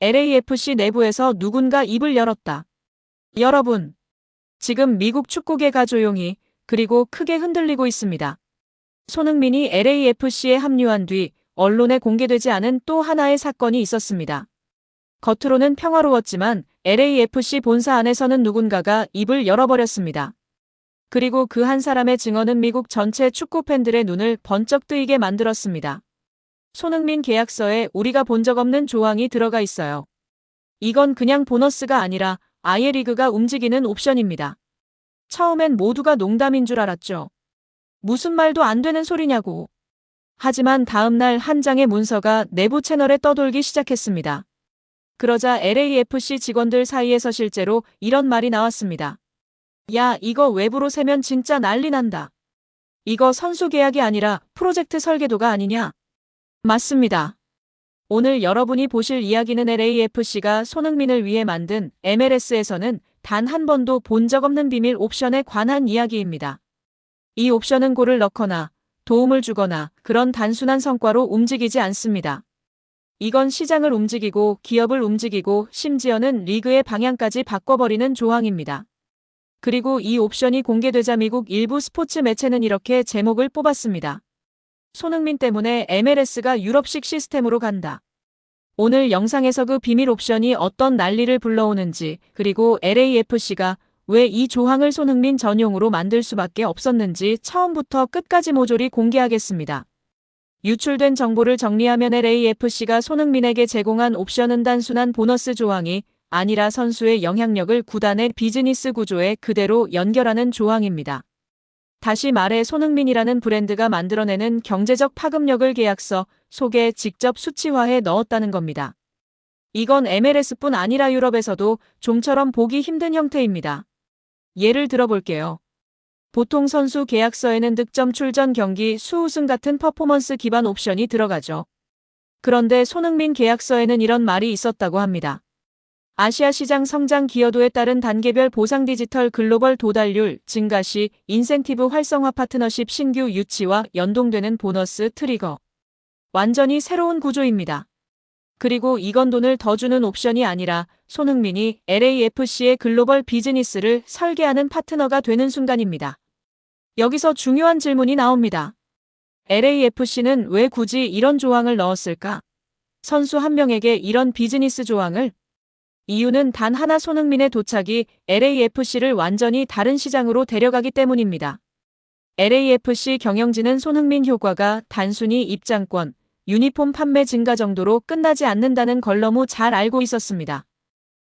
LAFC 내부에서 누군가 입을 열었다. 여러분, 지금 미국 축구계가 조용히 그리고 크게 흔들리고 있습니다. 손흥민이 LAFC에 합류한 뒤 언론에 공개되지 않은 또 하나의 사건이 있었습니다. 겉으로는 평화로웠지만 LAFC 본사 안에서는 누군가가 입을 열어버렸습니다. 그리고 그 한 사람의 증언은 미국 전체 축구 팬들의 눈을 번쩍 뜨이게 만들었습니다. 손흥민 계약서에 우리가 본 적 없는 조항이 들어가 있어요. 이건 그냥 보너스가 아니라 아예 리그가 움직이는 옵션입니다. 처음엔 모두가 농담인 줄 알았죠. 무슨 말도 안 되는 소리냐고. 하지만 다음날 한 장의 문서가 내부 채널에 떠돌기 시작했습니다. 그러자 LAFC 직원들 사이에서 실제로 이런 말이 나왔습니다. 야, 이거 외부로 새면 진짜 난리 난다. 이거 선수 계약이 아니라 프로젝트 설계도가 아니냐? 맞습니다. 오늘 여러분이 보실 이야기는 LAFC가 손흥민을 위해 만든 MLS에서는 단 한 번도 본 적 없는 비밀 옵션에 관한 이야기입니다. 이 옵션은 골을 넣거나 도움을 주거나 그런 단순한 성과로 움직이지 않습니다. 이건 시장을 움직이고 기업을 움직이고 심지어는 리그의 방향까지 바꿔버리는 조항입니다. 그리고 이 옵션이 공개되자 미국 일부 스포츠 매체는 이렇게 제목을 뽑았습니다. 손흥민 때문에 MLS가 유럽식 시스템으로 간다. 오늘 영상에서 그 비밀 옵션이 어떤 난리를 불러오는지, 그리고 LAFC가 왜 이 조항을 손흥민 전용으로 만들 수밖에 없었는지 처음부터 끝까지 모조리 공개하겠습니다. 유출된 정보를 정리하면 LAFC가 손흥민에게 제공한 옵션은 단순한 보너스 조항이 아니라 선수의 영향력을 구단의 비즈니스 구조에 그대로 연결하는 조항입니다. 다시 말해 손흥민이라는 브랜드가 만들어내는 경제적 파급력을 계약서 속에 직접 수치화해 넣었다는 겁니다. 이건 MLS뿐 아니라 유럽에서도 좀처럼 보기 힘든 형태입니다. 예를 들어볼게요. 보통 선수 계약서에는 득점 출전 경기 수우승 같은 퍼포먼스 기반 옵션이 들어가죠. 그런데 손흥민 계약서에는 이런 말이 있었다고 합니다. 아시아 시장 성장 기여도에 따른 단계별 보상 디지털 글로벌 도달률 증가 시 인센티브 활성화 파트너십 신규 유치와 연동되는 보너스 트리거. 완전히 새로운 구조입니다. 그리고 이건 돈을 더 주는 옵션이 아니라 손흥민이 LAFC의 글로벌 비즈니스를 설계하는 파트너가 되는 순간입니다. 여기서 중요한 질문이 나옵니다. LAFC는 왜 굳이 이런 조항을 넣었을까? 선수 한 명에게 이런 비즈니스 조항을? 이유는 단 하나, 손흥민의 도착이 LAFC를 완전히 다른 시장으로 데려가기 때문입니다. LAFC 경영진은 손흥민 효과가 단순히 입장권, 유니폼 판매 증가 정도로 끝나지 않는다는 걸 너무 잘 알고 있었습니다.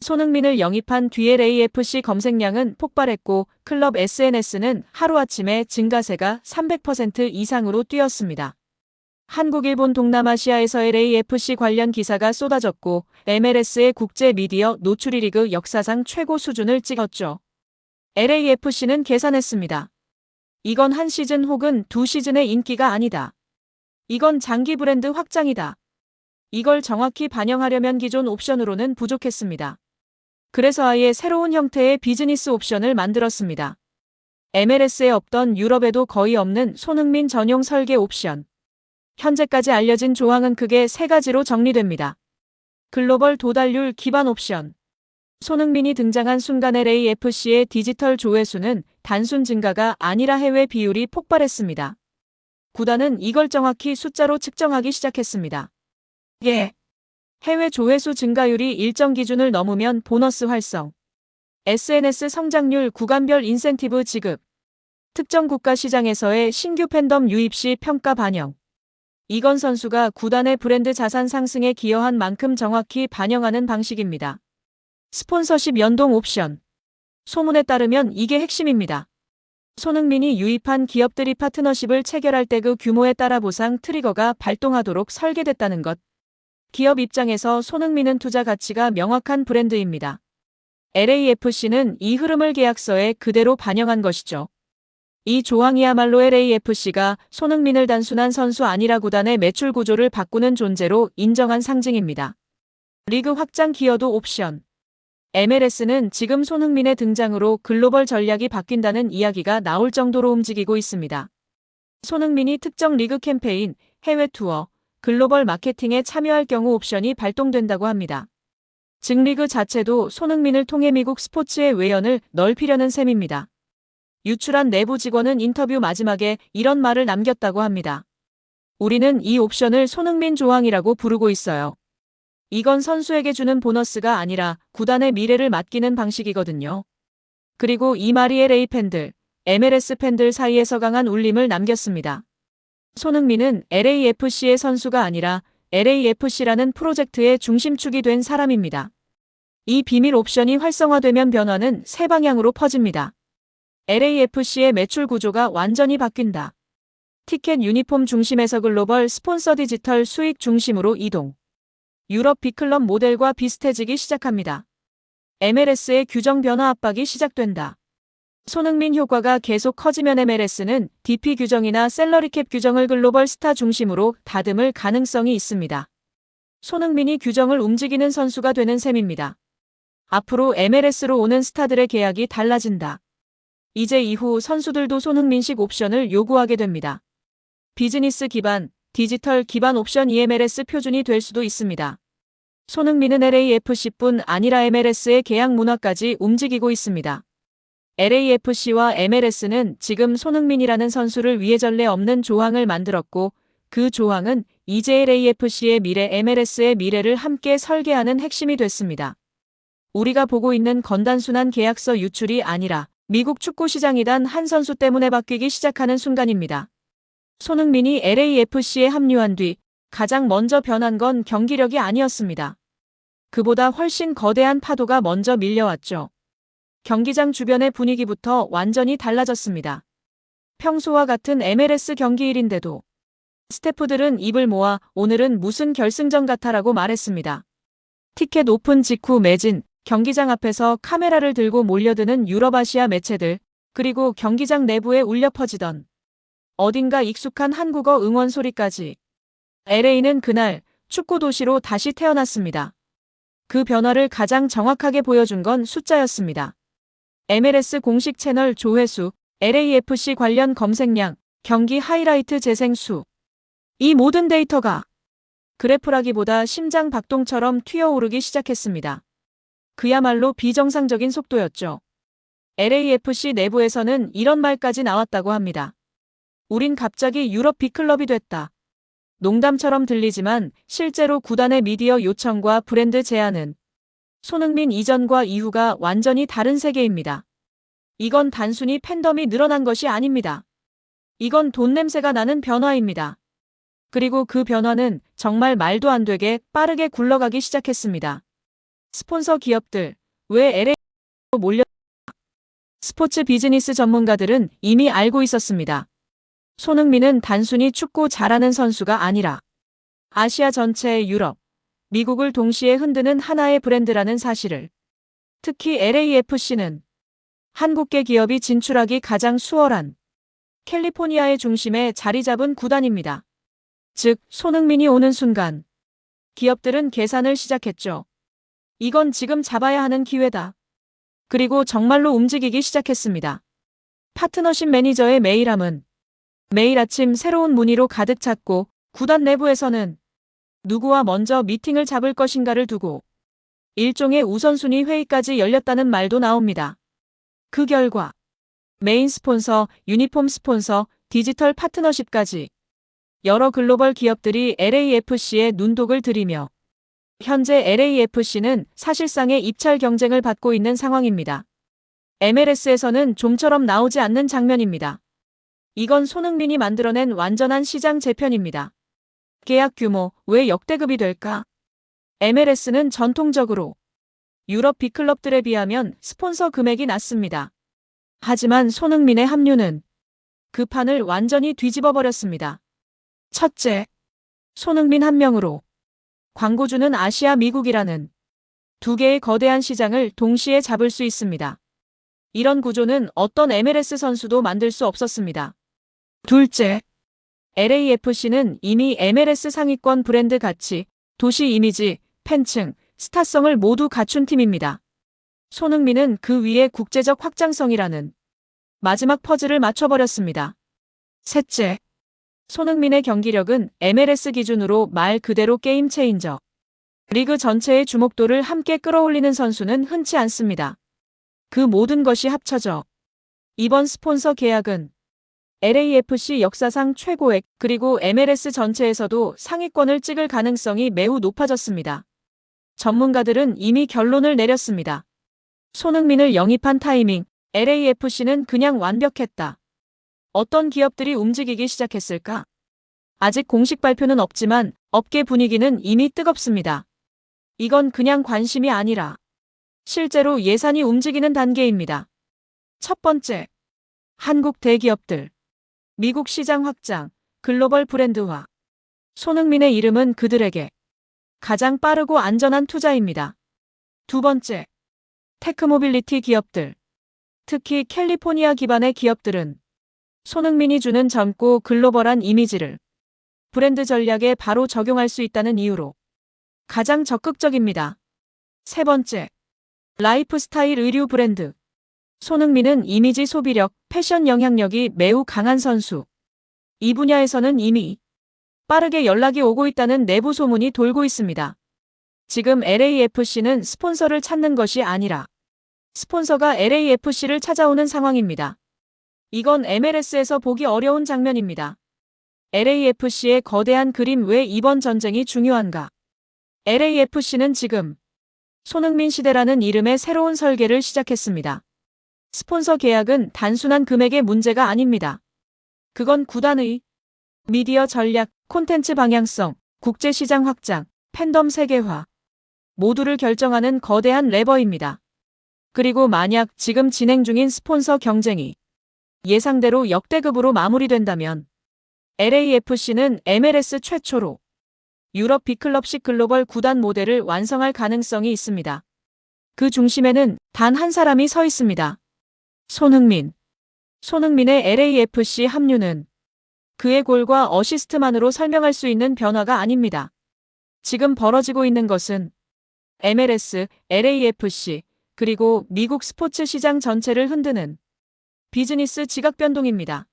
손흥민을 영입한 뒤 LAFC 검색량은 폭발했고 클럽 SNS는 하루아침에 증가세가 300% 이상으로 뛰었습니다. 한국, 일본, 동남아시아에서 LAFC 관련 기사가 쏟아졌고 MLS의 국제 미디어 노출이 리그 역사상 최고 수준을 찍었죠. LAFC는 계산했습니다. 이건 한 시즌 혹은 두 시즌의 인기가 아니다. 이건 장기 브랜드 확장이다. 이걸 정확히 반영하려면 기존 옵션으로는 부족했습니다. 그래서 아예 새로운 형태의 비즈니스 옵션을 만들었습니다. MLS에 없던, 유럽에도 거의 없는 손흥민 전용 설계 옵션. 현재까지 알려진 조항은 크게 세 가지로 정리됩니다. 글로벌 도달률 기반 옵션. 손흥민이 등장한 순간 LAFC의 디지털 조회수는 단순 증가가 아니라 해외 비율이 폭발했습니다. 구단은 이걸 정확히 숫자로 측정하기 시작했습니다. 해외 조회수 증가율이 일정 기준을 넘으면 보너스 활성, SNS 성장률, 구간별 인센티브 지급, 특정 국가 시장에서의 신규 팬덤 유입 시 평가 반영. 이건 선수가 구단의 브랜드 자산 상승에 기여한 만큼 정확히 반영하는 방식입니다. 스폰서십 연동 옵션. 소문에 따르면 이게 핵심입니다. 손흥민이 유입한 기업들이 파트너십을 체결할 때 그 규모에 따라 보상 트리거가 발동하도록 설계됐다는 것. 기업 입장에서 손흥민은 투자 가치가 명확한 브랜드입니다. LAFC는 이 흐름을 계약서에 그대로 반영한 것이죠. 이 조항이야말로 LAFC가 손흥민을 단순한 선수 아니라 구단의 매출 구조를 바꾸는 존재로 인정한 상징입니다. 리그 확장 기여도 옵션. MLS는 지금 손흥민의 등장으로 글로벌 전략이 바뀐다는 이야기가 나올 정도로 움직이고 있습니다. 손흥민이 특정 리그 캠페인, 해외 투어, 글로벌 마케팅에 참여할 경우 옵션이 발동된다고 합니다. 즉 리그 자체도 손흥민을 통해 미국 스포츠의 외연을 넓히려는 셈입니다. 유출한 내부 직원은 인터뷰 마지막에 이런 말을 남겼다고 합니다. 우리는 이 옵션을 손흥민 조항이라고 부르고 있어요. 이건 선수에게 주는 보너스가 아니라 구단의 미래를 맡기는 방식이거든요. 그리고 이 말이 LA 팬들, MLS 팬들 사이에서 강한 울림을 남겼습니다. 손흥민은 LAFC의 선수가 아니라 LAFC라는 프로젝트의 중심축이 된 사람입니다. 이 비밀 옵션이 활성화되면 변화는 세 방향으로 퍼집니다. LAFC의 매출 구조가 완전히 바뀐다. 티켓 유니폼 중심에서 글로벌 스폰서 디지털 수익 중심으로 이동. 유럽 빅클럽 모델과 비슷해지기 시작합니다. MLS의 규정 변화 압박이 시작된다. 손흥민 효과가 계속 커지면 MLS는 DP 규정이나 셀러리캡 규정을 글로벌 스타 중심으로 다듬을 가능성이 있습니다. 손흥민이 규정을 움직이는 선수가 되는 셈입니다. 앞으로 MLS로 오는 스타들의 계약이 달라진다. 이제 이후 선수들도 손흥민식 옵션을 요구하게 됩니다. 비즈니스 기반, 디지털 기반 옵션 MLS 표준이 될 수도 있습니다. 손흥민은 LAFC뿐 아니라 MLS의 계약 문화까지 움직이고 있습니다. LAFC와 MLS는 지금 손흥민이라는 선수를 위해 전례 없는 조항을 만들었고 그 조항은 이제 LAFC의 미래, MLS의 미래를 함께 설계하는 핵심이 됐습니다. 우리가 보고 있는 건 단순한 계약서 유출이 아니라 미국 축구 시장이 단 한 선수 때문에 바뀌기 시작하는 순간입니다. 손흥민이 LAFC에 합류한 뒤 가장 먼저 변한 건 경기력이 아니었습니다. 그보다 훨씬 거대한 파도가 먼저 밀려왔죠. 경기장 주변의 분위기부터 완전히 달라졌습니다. 평소와 같은 MLS 경기일인데도 스태프들은 입을 모아 오늘은 무슨 결승전 같아라고 말했습니다. 티켓 오픈 직후 매진, 경기장 앞에서 카메라를 들고 몰려드는 유럽아시아 매체들, 그리고 경기장 내부에 울려 퍼지던 어딘가 익숙한 한국어 응원 소리까지. LA는 그날 축구 도시로 다시 태어났습니다. 그 변화를 가장 정확하게 보여준 건 숫자였습니다. MLS 공식 채널 조회수, LAFC 관련 검색량, 경기 하이라이트 재생수. 이 모든 데이터가 그래프라기보다 심장 박동처럼 튀어오르기 시작했습니다. 그야말로 비정상적인 속도였죠. LAFC 내부에서는 이런 말까지 나왔다고 합니다. 우린 갑자기 유럽 빅클럽이 됐다. 농담처럼 들리지만 실제로 구단의 미디어 요청과 브랜드 제안은 손흥민 이전과 이후가 완전히 다른 세계입니다. 이건 단순히 팬덤이 늘어난 것이 아닙니다. 이건 돈 냄새가 나는 변화입니다. 그리고 그 변화는 정말 말도 안 되게 빠르게 굴러가기 시작했습니다. 스폰서 기업들, 왜 LA로 몰려? 스포츠 비즈니스 전문가들은 이미 알고 있었습니다. 손흥민은 단순히 축구 잘하는 선수가 아니라 아시아 전체의 유럽, 미국을 동시에 흔드는 하나의 브랜드라는 사실을. 특히 LAFC는 한국계 기업이 진출하기 가장 수월한 캘리포니아의 중심에 자리 잡은 구단입니다. 즉, 손흥민이 오는 순간 기업들은 계산을 시작했죠. 이건 지금 잡아야 하는 기회다. 그리고 정말로 움직이기 시작했습니다. 파트너십 매니저의 메일함은 매일 아침 새로운 문의로 가득 찼고 구단 내부에서는 누구와 먼저 미팅을 잡을 것인가를 두고 일종의 우선순위 회의까지 열렸다는 말도 나옵니다. 그 결과 메인 스폰서, 유니폼 스폰서, 디지털 파트너십까지 여러 글로벌 기업들이 LAFC에 눈독을 들이며 현재 LAFC는 사실상의 입찰 경쟁을 받고 있는 상황입니다. MLS에서는 좀처럼 나오지 않는 장면입니다. 이건 손흥민이 만들어낸 완전한 시장 재편입니다. 계약 규모, 왜 역대급이 될까? MLS는 전통적으로 유럽 빅클럽들에 비하면 스폰서 금액이 낮습니다. 하지만 손흥민의 합류는 그 판을 완전히 뒤집어 버렸습니다. 첫째, 손흥민 한 명으로 광고주는 아시아, 미국이라는 두 개의 거대한 시장을 동시에 잡을 수 있습니다. 이런 구조는 어떤 MLS 선수도 만들 수 없었습니다. 둘째, LAFC는 이미 MLS 상위권 브랜드 가치, 도시 이미지, 팬층, 스타성을 모두 갖춘 팀입니다. 손흥민은 그 위에 국제적 확장성이라는 마지막 퍼즐을 맞춰버렸습니다. 셋째, 손흥민의 경기력은 MLS 기준으로 말 그대로 게임 체인저. 리그 전체의 주목도를 함께 끌어올리는 선수는 흔치 않습니다. 그 모든 것이 합쳐져 이번 스폰서 계약은 LAFC 역사상 최고액 그리고 MLS 전체에서도 상위권을 찍을 가능성이 매우 높아졌습니다. 전문가들은 이미 결론을 내렸습니다. 손흥민을 영입한 타이밍, LAFC는 그냥 완벽했다. 어떤 기업들이 움직이기 시작했을까? 아직 공식 발표는 없지만 업계 분위기는 이미 뜨겁습니다. 이건 그냥 관심이 아니라 실제로 예산이 움직이는 단계입니다. 첫 번째, 한국 대기업들. 미국 시장 확장, 글로벌 브랜드화. 손흥민의 이름은 그들에게 가장 빠르고 안전한 투자입니다. 두 번째, 테크모빌리티 기업들. 특히 캘리포니아 기반의 기업들은 손흥민이 주는 젊고 글로벌한 이미지를 브랜드 전략에 바로 적용할 수 있다는 이유로 가장 적극적입니다. 세 번째, 라이프스타일 의류 브랜드. 손흥민은 이미지 소비력, 패션 영향력이 매우 강한 선수. 이 분야에서는 이미 빠르게 연락이 오고 있다는 내부 소문이 돌고 있습니다. 지금 LAFC는 스폰서를 찾는 것이 아니라 스폰서가 LAFC를 찾아오는 상황입니다. 이건 MLS에서 보기 어려운 장면입니다. LAFC의 거대한 그림 왜 이번 전쟁이 중요한가? LAFC는 지금 손흥민 시대라는 이름의 새로운 설계를 시작했습니다. 스폰서 계약은 단순한 금액의 문제가 아닙니다. 그건 구단의 미디어 전략, 콘텐츠 방향성, 국제시장 확장, 팬덤 세계화 모두를 결정하는 거대한 레버입니다. 그리고 만약 지금 진행 중인 스폰서 경쟁이 예상대로 역대급으로 마무리된다면 LAFC는 MLS 최초로 유럽 빅클럽식 글로벌 구단 모델을 완성할 가능성이 있습니다. 그 중심에는 단 한 사람이 서 있습니다. 손흥민. 손흥민의 LAFC 합류는 그의 골과 어시스트만으로 설명할 수 있는 변화가 아닙니다. 지금 벌어지고 있는 것은 MLS, LAFC, 그리고 미국 스포츠 시장 전체를 흔드는 비즈니스 지각 변동입니다.